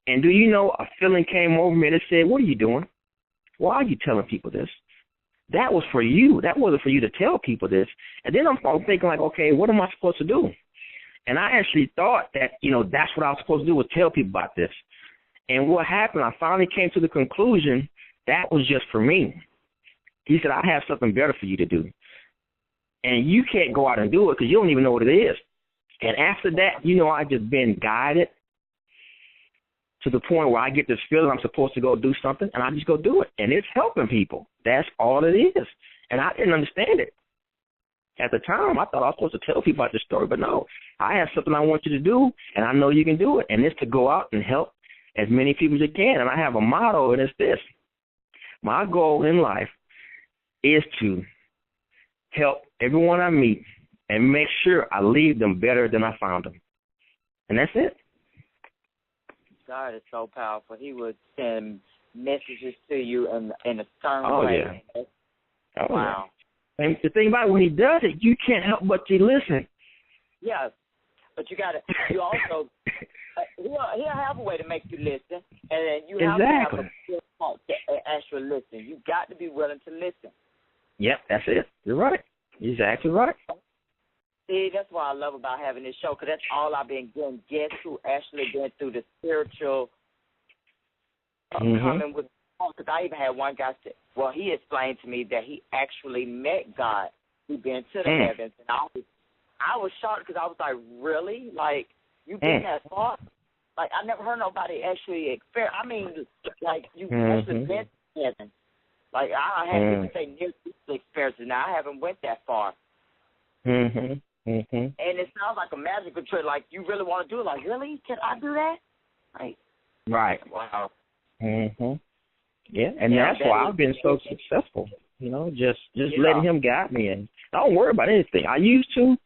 And do you know, a feeling came over me that said, what are you doing? Why are you telling people this? That was for you. That wasn't for you to tell people this. And then I'm thinking like, okay, what am I supposed to do? And I actually thought that, that's what I was supposed to do, was tell people about this. And what happened, I finally came to the conclusion that was just for me. He said, I have something better for you to do. And you can't go out and do it because you don't even know what it is. And after that, I just been guided to the point where I get this feeling I'm supposed to go do something, and I just go do it. And it's helping people. That's all it is. And I didn't understand it. At the time, I thought I was supposed to tell people about this story, but no. I have something I want you to do, and I know you can do it. And it's to go out and help as many people as you can. And I have a motto, and it's this. My goal in life is to help everyone I meet and make sure I leave them better than I found them. And that's it. God is so powerful. He would send messages to you in a certain way. Yeah. Oh, wow. Yeah. And the thing about it, when he does it, you can't help but to listen. Yes. But you also, he'll have a way to make you listen. And then you have to have a good heart to actually listen. You got to be willing to listen. Yep, that's it. You're right. You're exactly right. See, that's what I love about having this show, because that's all I've been getting guests who actually been through the spiritual coming with. Because I even had one guy say, well, he explained to me that he actually met God. He'd been to the heavens, and I was shocked because I was like, really? Like, you been that far? Like, I never heard nobody actually experience. I mean, like, you actually been to heaven. Like, I had people say near-death experiences. Now, I haven't went that far. And it sounds like a magical trick. Like, you really want to do it? Like, really? Can I do that? Like, right. Wow. Yeah, and that's why I've been so successful. Just letting him guide me, and I don't worry about anything. I used to,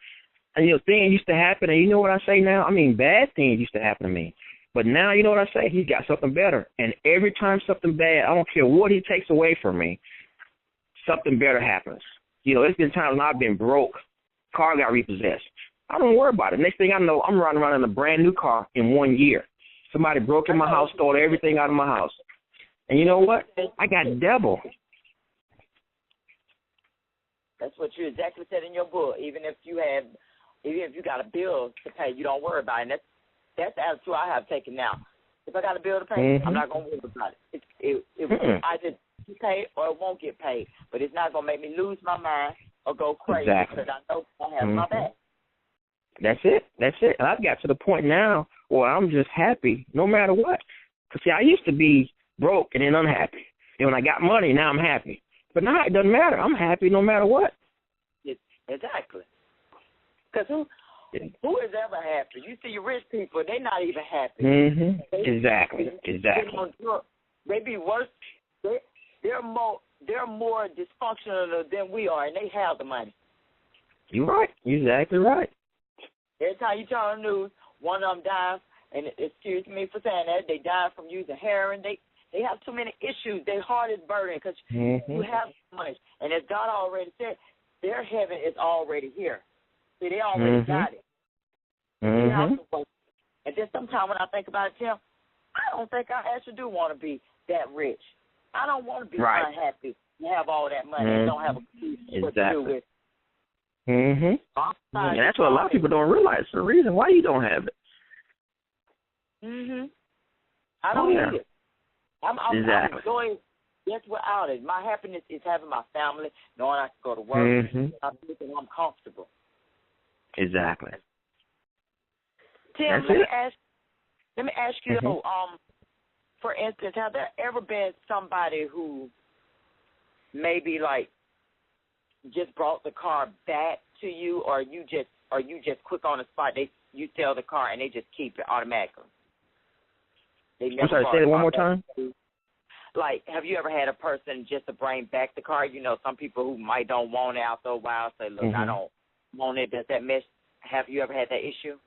and things used to happen, and you know what I say now? I mean, bad things used to happen to me. But now, you know what I say? He's got something better. And every time something bad, I don't care what he takes away from me, something better happens. It's been times when I've been broke, car got repossessed. I don't worry about it. Next thing I know, I'm running around in a brand new car in 1 year. Somebody broke in my house, stole everything out of my house. And you know what? I got double. That's what you exactly said in your book. Even if you got a bill to pay, you don't worry about it. And that's the attitude I have taken now. If I got a bill to pay, I'm not gonna worry about it. It either get paid or it won't get paid. But it's not gonna make me lose my mind or go crazy because I know I have my back. That's it. And I've got to the point now where I'm just happy no matter what. Because, see, I used to be broke and then unhappy. And when I got money, now I'm happy. But now it doesn't matter. I'm happy no matter what. Exactly. Because who is ever happy? You see rich people, they're not even happy. Exactly. They be worse. They're more dysfunctional than we are, and they have the money. You're right. You're exactly right. Every time you turn on the news, one of them dies, and excuse me for saying that, they die from using heroin. They have too many issues. Their heart is burdened because you have so much. And as God already said, their heaven is already here. See, they already got it. And then sometimes when I think about it, Tim, I don't think I actually do want to be that rich. I don't want to be unhappy and have all that money and don't have a clue what to do with it. And that's what a lot of people don't realize. The reason why you don't have it. I don't need it. I'm enjoying just without it. My happiness is having my family, knowing I can go to work. I'm comfortable. Exactly. Tim, let me ask you, for instance, have there ever been somebody who maybe like just brought the car back to you, or you just quick on the spot? You sell the car and they just keep it automatically. I'm sorry, say it one more time. Like, have you ever had a person just to bring back the car? Some people who might don't want it after a while say, look, I don't want it. Does that mess? Have you ever had that issue?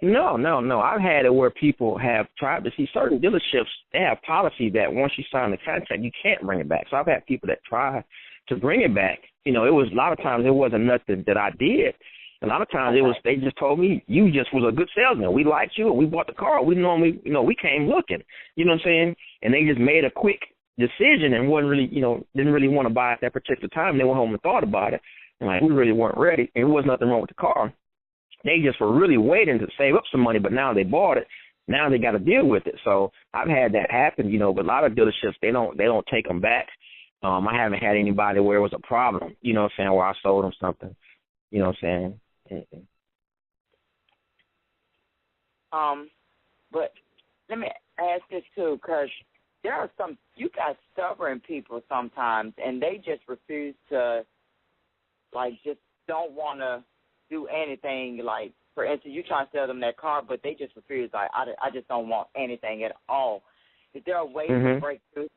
No. I've had it where people have tried to see certain dealerships. They have policy that once you sign the contract, you can't bring it back. So I've had people that try to bring it back. It was a lot of times it wasn't nothing that I did. A lot of times they just told me, you just was a good salesman. We liked you. We bought the car. We normally, we came looking. You know what I'm saying? And they just made a quick decision and wasn't really, didn't really want to buy at that particular time. They went home and thought about it. And like, we really weren't ready. And there was nothing wrong with the car. They just were really waiting to save up some money, but now they bought it. Now they got to deal with it. So I've had that happen, but a lot of dealerships, they don't take them back. I haven't had anybody where it was a problem, where I sold them something, But let me ask this too, because there are you got stubborn people sometimes, and they just refuse to, just don't want to do anything. Like, for instance, you try to sell them that car, but they just refuse. Like, I just don't want anything at all. Is there a way to break through?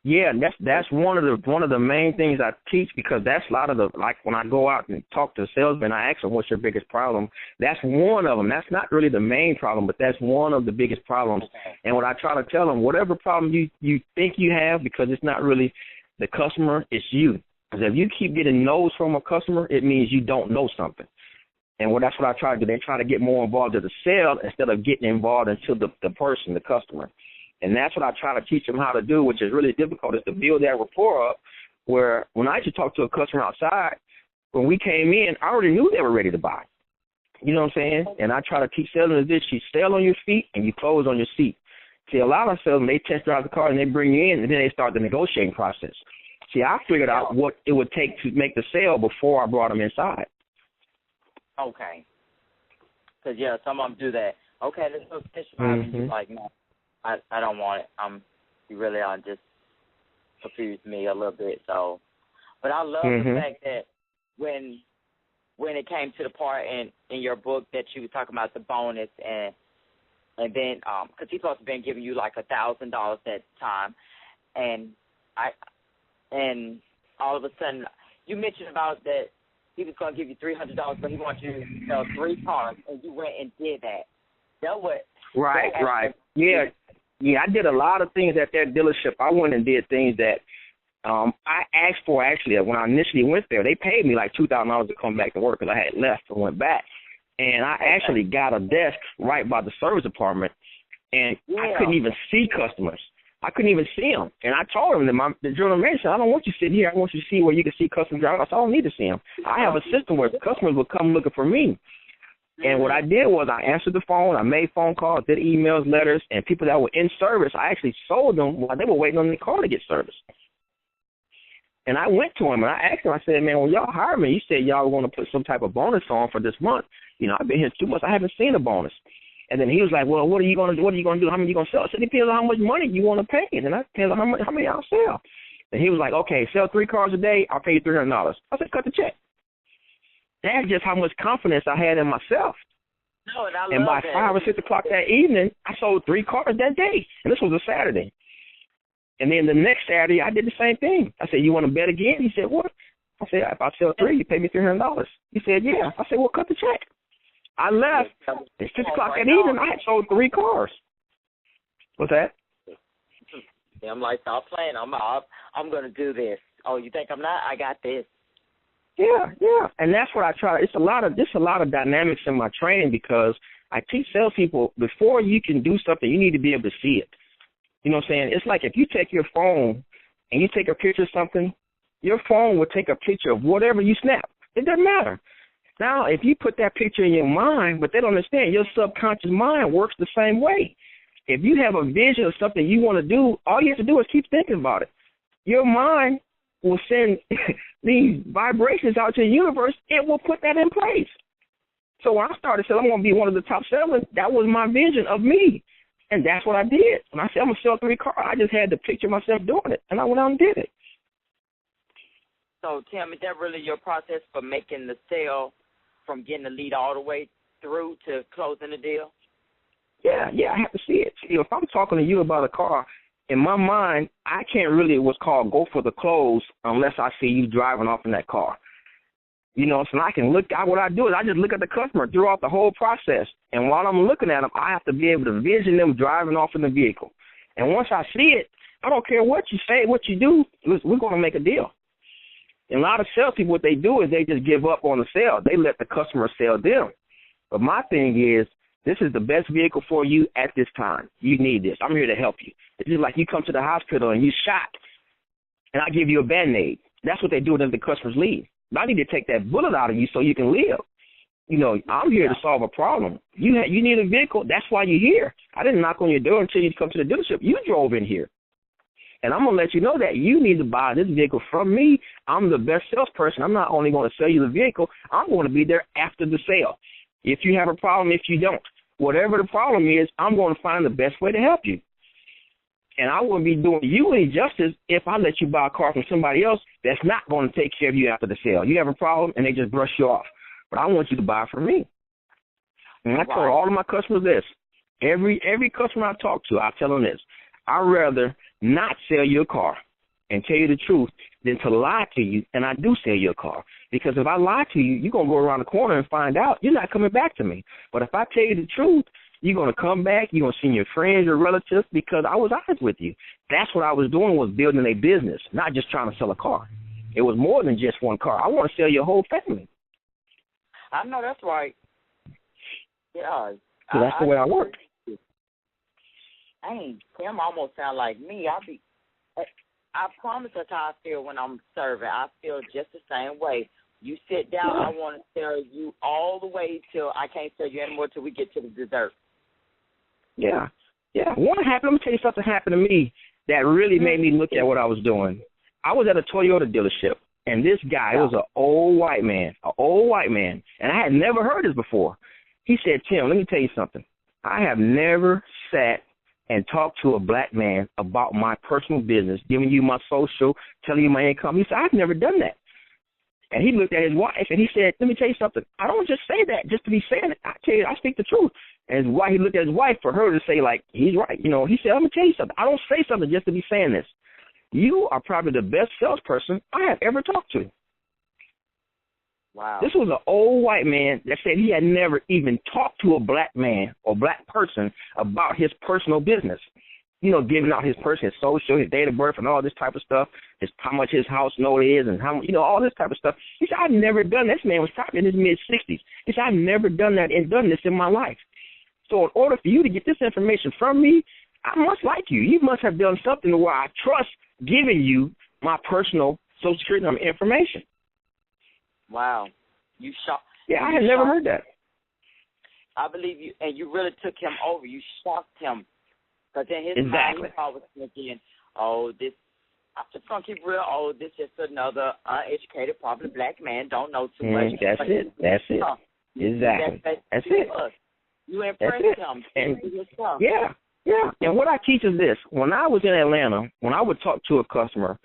Yeah, that's one of the main things I teach, because that's a lot of when I go out and talk to salesmen, I ask them, what's your biggest problem? That's one of them. That's not really the main problem, but that's one of the biggest problems. Okay. And what I try to tell them, whatever problem you think you have, because it's not really the customer, it's you. Because if you keep getting no's from a customer, it means you don't know something. And that's what I try to do. They try to get more involved in the sale instead of getting involved into the person, the customer. And that's what I try to teach them how to do, which is really difficult, is to build that rapport up, where when I used to talk to a customer outside, when we came in, I already knew they were ready to buy. You know what I'm saying? And I try to teach salesmen this: you sell on your feet and you close on your seat. See, a lot of salesmen, they test drive the car and they bring you in, and then they start the negotiating process. See, I figured out what it would take to make the sale before I brought them inside. Okay. Because, some of them do that. Okay, let's go test drive, and you're like, no. I don't want it. You really are just confused me a little bit. So, but I love the fact that when it came to the part in your book that you were talking about the bonus and then because he's supposed to been giving you like $1,000 that time, and all of a sudden you mentioned about that he was going to give you $300, but he wanted you to sell 3 cars, and you went and did that. That what? Right. Yeah, I did a lot of things at that dealership. I went and did things that I asked for, actually. When I initially went there, they paid me like $2,000 to come back to work because I had left and went back. And I actually got a desk right by the service department, and I couldn't even see customers. I couldn't even see them. And I told them, the general manager said, I don't want you sitting here. I want you to see where you can see customers driving. I said, I don't need to see them. I have a system where customers will come looking for me. And what I did was I answered the phone, I made phone calls, did emails, letters, and people that were in service, I actually sold them while they were waiting on their car to get service. And I went to him, and I asked him, I said, man, when y'all hired me, you said y'all were going to put some type of bonus on for this month. I've been here 2 months. I haven't seen a bonus. And then he was like, well, what are you going to do? What are you going to do? How many are you going to sell? I said, it depends on how much money you want to pay. And then I depends on how many I'll sell. And he was like, okay, sell 3 cars a day, I'll pay you $300. I said, cut the check. That's just how much confidence I had in myself. No, and by 5 or 6 o'clock that evening, I sold 3 cars that day. And this was a Saturday. And then the next Saturday, I did the same thing. I said, you want to bet again? He said, what? I said, if I sell 3, you pay me $300. He said, yeah. I said, well, cut the check. I left. At 6 o'clock that evening, I had sold 3 cars. What's that? Yeah, I'm like, stop playing. I'm going to do this. Oh, you think I'm not? I got this. Yeah, and that's what I try. There's a lot of dynamics in my training, because I teach salespeople, before you can do something, you need to be able to see it. You know what I'm saying? It's like if you take your phone and you take a picture of something, your phone will take a picture of whatever you snap. It doesn't matter. Now, if you put that picture in your mind, but they don't understand, your subconscious mind works the same way. If you have a vision of something you want to do, all you have to do is keep thinking about it. Your mind will send these vibrations out to the universe. It will put that in place. So when I started saying I'm going to be one of the top sellers, that was my vision of me. And that's what I did. When I said I'm going to sell 3 cars, I just had to picture myself doing it. And I went out and did it. So, Tim, is that really your process for making the sale, from getting the lead all the way through to closing the deal? Yeah, I have to see it. See, if I'm talking to you about a car, in my mind, I can't really what's called go for the close unless I see you driving off in that car. So I can look at what I do is I just look at the customer throughout the whole process. And while I'm looking at them, I have to be able to vision them driving off in the vehicle. And once I see it, I don't care what you say, what you do, we're going to make a deal. And a lot of salespeople, what they do is they just give up on the sale. They let the customer sell them. But my thing is, this is the best vehicle for you at this time. You need this. I'm here to help you. It's just like you come to the hospital and you shot, and I give you a Band-Aid. That's what they do when the customers leave. But I need to take that bullet out of you so you can live. You know, I'm here to solve a problem. You need a vehicle. That's why you're here. I didn't knock on your door until you come to the dealership. You drove in here. And I'm going to let you know that you need to buy this vehicle from me. I'm the best salesperson. I'm not only going to sell you the vehicle, I'm going to be there after the sale. If you have a problem, if you don't. Whatever the problem is, I'm going to find the best way to help you. And I wouldn't be doing you any justice if I let you buy a car from somebody else that's not going to take care of you after the sale. You have a problem, and they just brush you off. But I want you to buy from me. And I tell all of my customers this. Every customer I talk to, I tell them this. I'd rather not sell you a car and tell you the truth than to lie to you, and I do sell you a car. Because if I lie to you, you're going to go around the corner and find out you're not coming back to me. But if I tell you the truth, you're going to come back, you're going to see your friends, your relatives, because I was honest with you. That's what I was doing, was building a business, not just trying to sell a car. It was more than just one car. I want to sell your whole family. I know that's right. Yeah. So that's the way I work. Dang, Tim almost sound like me. I promise that's how I feel when I'm serving. I feel just the same way. You sit down, I want to serve you all the way till I can't serve you anymore till we get to the dessert. Yeah. Let me tell you something happened to me that really made me look at what I was doing. I was at a Toyota dealership, and this guy was an old white man, and I had never heard this before. He said, Tim, let me tell you something. I have never sat and talked to a black man about my personal business, giving you my social, telling you my income. He said, I've never done that. And he looked at his wife, and he said, let me tell you something. I don't just say that just to be saying it. I tell you, I speak the truth. And his wife, he looked at his wife for her to say, like, he's right. You know, he said, let me tell you something. I don't say something just to be saying this. You are probably the best salesperson I have ever talked to. Wow. This was an old white man that said he had never even talked to a black man or black person about his personal business. You know, giving out his person, his social, his date of birth, and all this type of stuff, how much his house note is, and how, you know, all this type of stuff. He said, I've never done that. This man was probably in his mid-60s. He said, I've never done that and done this in my life. So in order for you to get this information from me, I must like you. You must have done something where I trust giving you my personal Social Security number information. Wow. You shocked. Yeah, I had never heard that. I believe you, and you really took him over. You shocked him. Because in his mind, he was thinking, this, I'm just going to keep real, this is another uneducated, probably black man, don't know too much. That's it. Exactly. That's it. You impressed him. Yeah. And what I teach is this. When I was in Atlanta, when I would talk to a customer,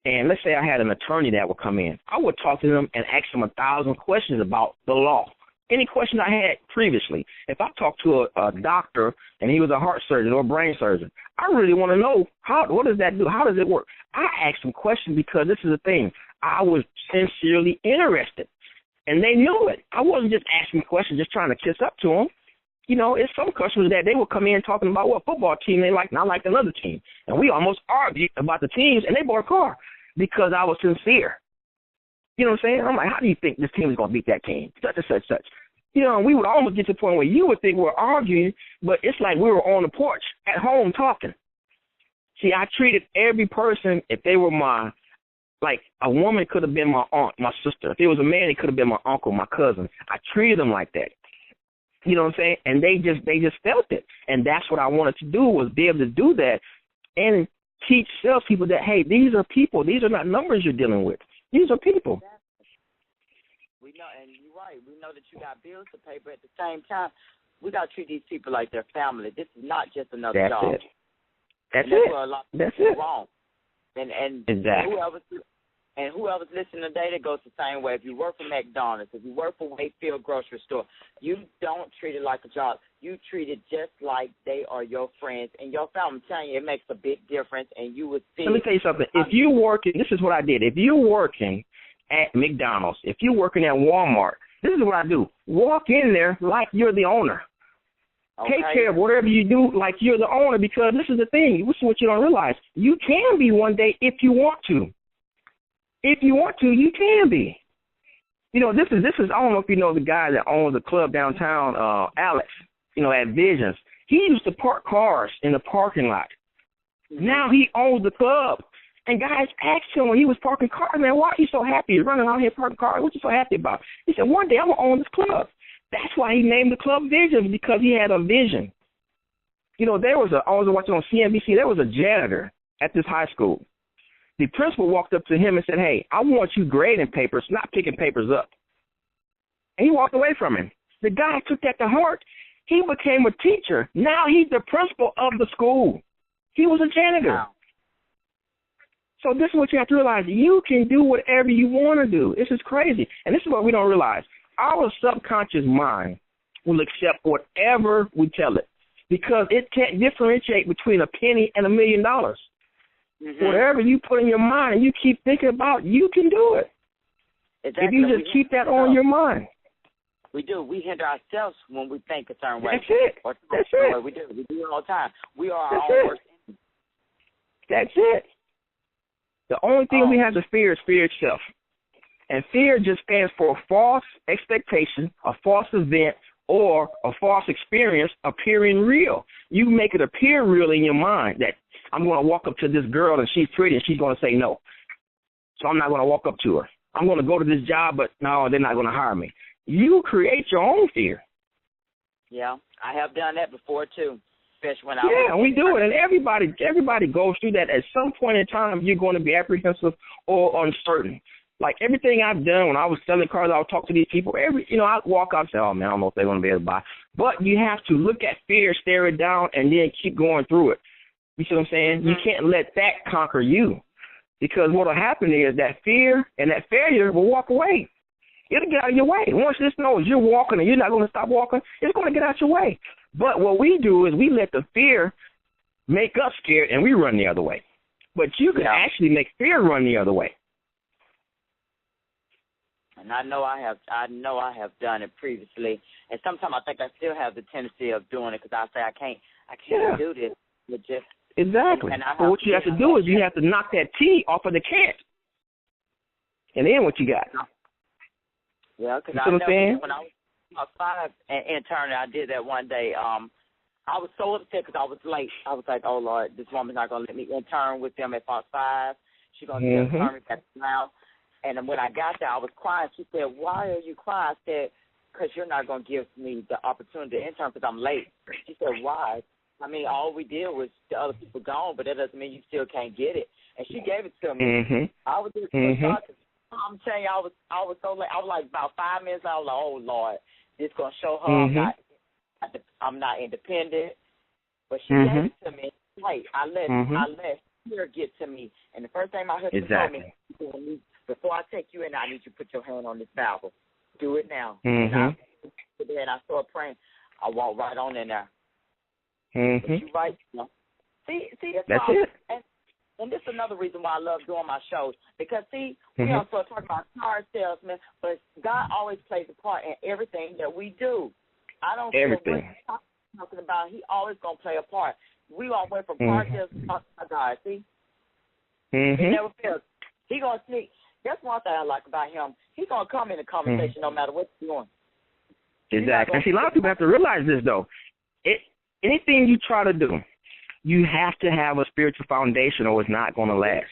and let's say I had an attorney that would come in, I would talk to them and ask them 1,000 questions about the law. Any question I had previously. If I talked to a doctor and he was a heart surgeon or a brain surgeon, I really want to know, what does that do? How does it work? I asked them questions because this is the thing. I was sincerely interested, and they knew it. I wasn't just asking questions, just trying to kiss up to them. You know, it's some customers that they would come in talking about what football team they like, not like another team. And we almost argued about the teams, and they bought a car because I was sincere. You know what I'm saying? I'm like, how do you think this team is going to beat that team? Such and such, such. You know, we would almost get to the point where you would think we're arguing, but it's like we were on the porch at home talking. See, I treated every person, if they were like a woman could have been my aunt, my sister. If it was a man, it could have been my uncle, my cousin. I treated them like that. You know what I'm saying? And they just felt it. And that's what I wanted to do, was be able to do that and teach salespeople that, hey, these are people. These are not numbers you're dealing with. These are people. We know, and you're right. We know that you got bills to pay, but at the same time, we got to treat these people like their family. This is not just another job. That's it. Wrong. And exactly. Whoever's listening today that goes the same way. If you work for McDonald's, if you work for Wakefield Grocery Store, you don't treat it like a job. You treat it just like they are your friends and your family. I'm telling you, it makes a big difference, and you would see. Let me tell you something. If you're working, this is what I did. If you're working at McDonald's, if you're working at Walmart, this is what I do. Walk in there like you're the owner. Okay. Take care of whatever you do like you're the owner, because this is the thing. This is what you don't realize. You can be one day if you want to. If you want to, you can be. You know, this is. I don't know if you know the guy that owns the club downtown, Alex. You know, at Visions. He used to park cars in the parking lot. Now he owns the club. And guys asked him when he was parking cars, man, why are you so happy? You're running out here parking cars. What you so happy about? He said, one day I'm going to own this club. That's why he named the club Visions, because he had a vision. You know, I was watching on CNBC, there was a janitor at this high school. The principal walked up to him and said, hey, I want you grading papers, not picking papers up. And he walked away from him. The guy took that to heart. He became a teacher. Now he's the principal of the school. He was a janitor. Wow. So this is what you have to realize. You can do whatever you want to do. This is crazy. And this is what we don't realize. Our subconscious mind will accept whatever we tell it because it can't differentiate between a penny and $1 million. Mm-hmm. Whatever you put in your mind and you keep thinking about, you can do it. Exactly. If you just keep that on your mind. We do. We hinder ourselves when we think a certain way. That's it. That's it. We do. We do it all the time. We are our own worst enemy. That's it. The only thing we have to fear is fear itself. And fear just stands for a false expectation, a false event, or a false experience appearing real. You make it appear real in your mind that I'm going to walk up to this girl and she's pretty and she's going to say no. So I'm not going to walk up to her. I'm going to go to this job, but no, they're not going to hire me. You create your own fear. Yeah, I have done that before too. When we do it, and everybody goes through that. At some point in time, you're going to be apprehensive or uncertain. Like everything I've done when I was selling cars, I would talk to these people. I'd walk out and say, oh, man, I don't know if they're going to be able to buy. But you have to look at fear, stare it down, and then keep going through it. You see what I'm saying? Mm-hmm. You can't let that conquer you because what will happen is that fear and that failure will walk away. It'll get out of your way. Once this knows you're walking and you're not going to stop walking, it's going to get out your way. But what we do is we let the fear make us scared and we run the other way. But you can actually make fear run the other way. And I know I have done it previously. And sometimes I think I still have the tendency of doing it because I say I can't do this. Exactly. But what you have to do is you have to knock that T off of the can't. And then what you got? Yeah, because I know when I was 5 and intern, I did that one day. I was so upset because I was late. I was like, oh, Lord, this woman's not going to let me intern with them at 5. She's going to turn me back now. And when I got there, I was crying. She said, why are you crying? I said, because you're not going to give me the opportunity to intern because I'm late. She said, why? I mean, all we did was the other people gone, but that doesn't mean you still can't get it. And she gave it to me. Mm-hmm. I was just I'm telling you, I was so late. I was like about 5 minutes. I was like, oh, Lord, this going to show her I'm not independent. But she gave it to me. Right. I let fear get to me. And the first thing my husband told me, before I take you in, I need you to put your hand on this Bible. Do it now. And I started praying. I walked right on in there. But you right. See, that's it. And this is another reason why I love doing my shows. Because, we also talk about car salesmen, but God always plays a part in everything that we do. I don't care what he's talking about. He always going to play a part. We all went from car salesmen to talk about God, see? He never fails. He going to sneak. That's one thing I like about him. He's going to come in the conversation no matter what he's doing. Exactly. And see, a lot of people have to realize this, though. Anything you try to do, you have to have a spiritual foundation or it's not going to last.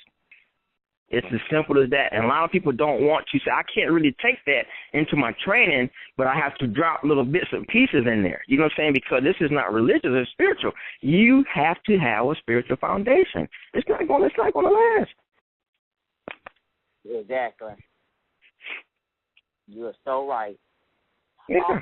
It's as simple as that. And a lot of people don't want to say, I can't really take that into my training, but I have to drop little bits and pieces in there. You know what I'm saying? Because this is not religious, it's spiritual. You have to have a spiritual foundation. It's not going to last. Exactly. You are so right. Yeah.